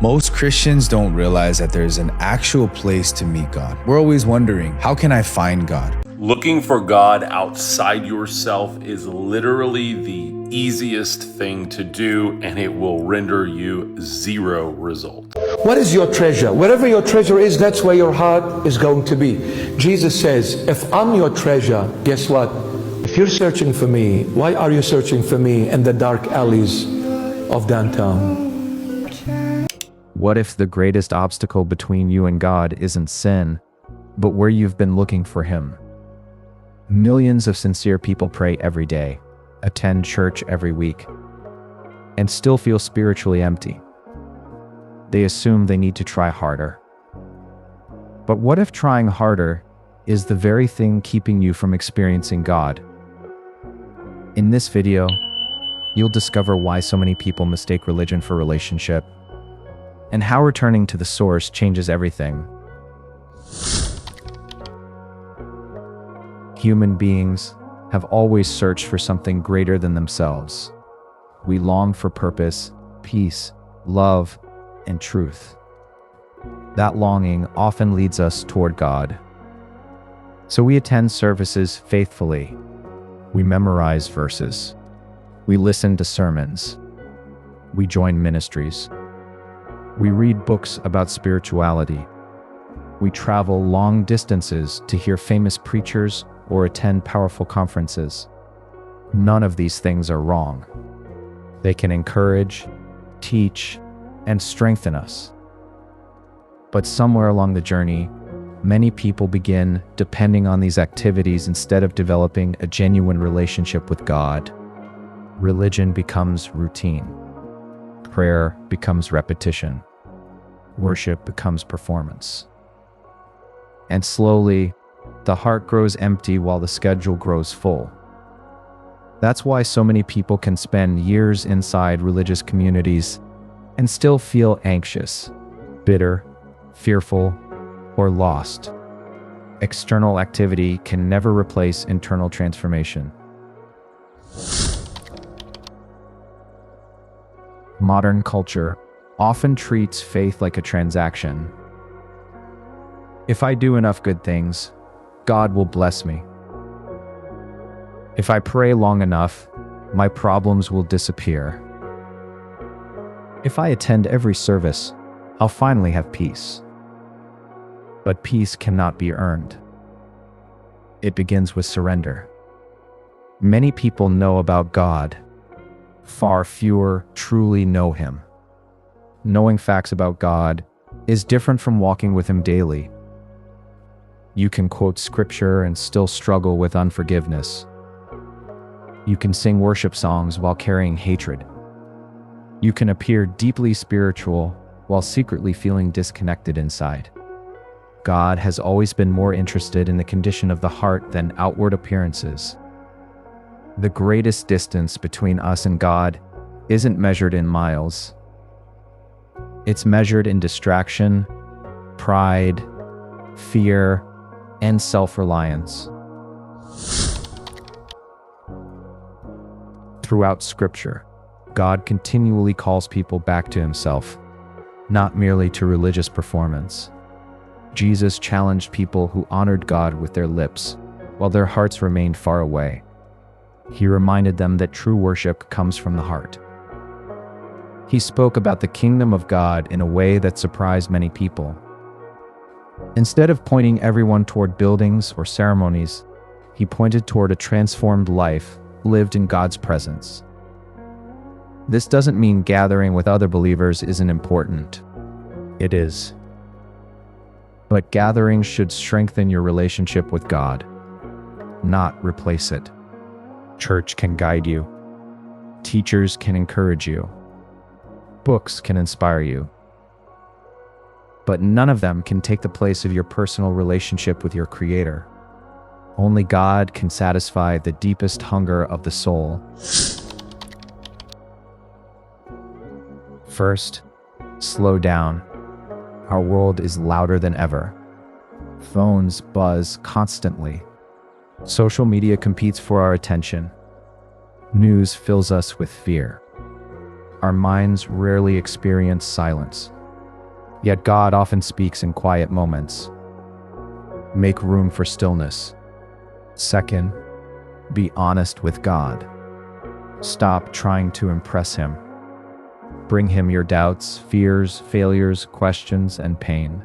Most Christians don't realize that there's an actual place to meet God. We're always wondering, how can I find God? Looking for God outside yourself is literally the easiest thing to do, and it will render you zero result. What is your treasure? Wherever your treasure is, that's where your heart is going to be. Jesus says, if I'm your treasure, guess what? If you're searching for me, why are you searching for me in the dark alleys of downtown? What if the greatest obstacle between you and God isn't sin, but where you've been looking for Him? Millions of sincere people pray every day, attend church every week, and still feel spiritually empty. They assume they need to try harder. But what if trying harder is the very thing keeping you from experiencing God? In this video, you'll discover why so many people mistake religion for relationship, and how returning to the source changes everything. Human beings have always searched for something greater than themselves. We long for purpose, peace, love, and truth. That longing often leads us toward God. So we attend services faithfully. We memorize verses. We listen to sermons. We join ministries. We read books about spirituality. We travel long distances to hear famous preachers or attend powerful conferences. None of these things are wrong. They can encourage, teach, and strengthen us. But somewhere along the journey, many people begin depending on these activities instead of developing a genuine relationship with God. Religion becomes routine. Prayer becomes repetition. Worship becomes performance. And slowly, the heart grows empty while the schedule grows full. That's why so many people can spend years inside religious communities and still feel anxious, bitter, fearful, or lost. External activity can never replace internal transformation. Modern culture often treats faith like a transaction. If I do enough good things, God will bless me. If I pray long enough, my problems will disappear. If I attend every service, I'll finally have peace. But peace cannot be earned. It begins with surrender. Many people know about God. Far fewer truly know Him. Knowing facts about God is different from walking with Him daily. You can quote scripture and still struggle with unforgiveness. You can sing worship songs while carrying hatred. You can appear deeply spiritual while secretly feeling disconnected inside. God has always been more interested in the condition of the heart than outward appearances. The greatest distance between us and God isn't measured in miles. It's measured in distraction, pride, fear, and self-reliance. Throughout Scripture, God continually calls people back to Himself, not merely to religious performance. Jesus challenged people who honored God with their lips, while their hearts remained far away. He reminded them that true worship comes from the heart. He spoke about the kingdom of God in a way that surprised many people. Instead of pointing everyone toward buildings or ceremonies, He pointed toward a transformed life lived in God's presence. This doesn't mean gathering with other believers isn't important. It is. But gathering should strengthen your relationship with God, not replace it. Church can guide you. Teachers can encourage you. Books can inspire you. But none of them can take the place of your personal relationship with your Creator. Only God can satisfy the deepest hunger of the soul. First, slow down. Our world is louder than ever. Phones buzz constantly. Social media competes for our attention. News fills us with fear. Our minds rarely experience silence. Yet God often speaks in quiet moments. Make room for stillness. Second, be honest with God. Stop trying to impress Him. Bring Him your doubts, fears, failures, questions, and pain.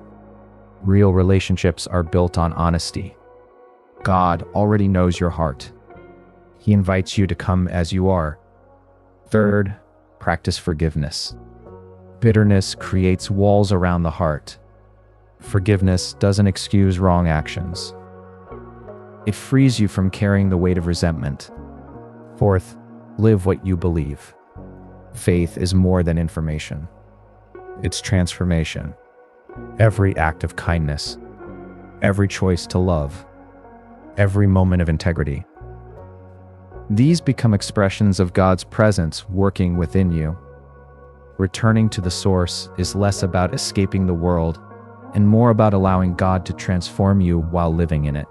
Real relationships are built on honesty. God already knows your heart. He invites you to come as you are. Third, practice forgiveness. Bitterness creates walls around the heart. Forgiveness doesn't excuse wrong actions. It frees you from carrying the weight of resentment. Fourth, live what you believe. Faith is more than information. It's transformation. Every act of kindness, every choice to love, every moment of integrity. These become expressions of God's presence working within you. Returning to the source is less about escaping the world and more about allowing God to transform you while living in it.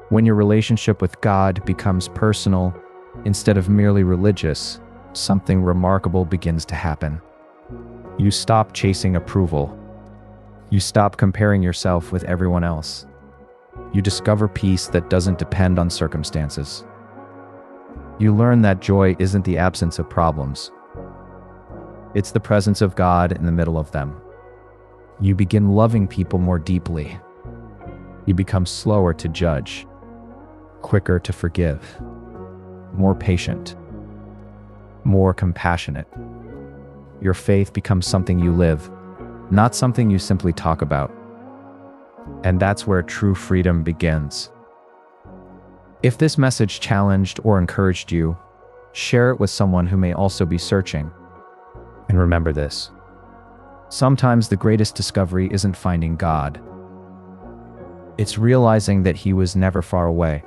When your relationship with God becomes personal instead of merely religious, something remarkable begins to happen. You stop chasing approval. You stop comparing yourself with everyone else. You discover peace that doesn't depend on circumstances. You learn that joy isn't the absence of problems. It's the presence of God in the middle of them. You begin loving people more deeply. You become slower to judge, quicker to forgive, more patient, more compassionate. Your faith becomes something you live, not something you simply talk about. And that's where true freedom begins. If this message challenged or encouraged you, share it with someone who may also be searching. And remember this: sometimes the greatest discovery isn't finding God. It's realizing that He was never far away.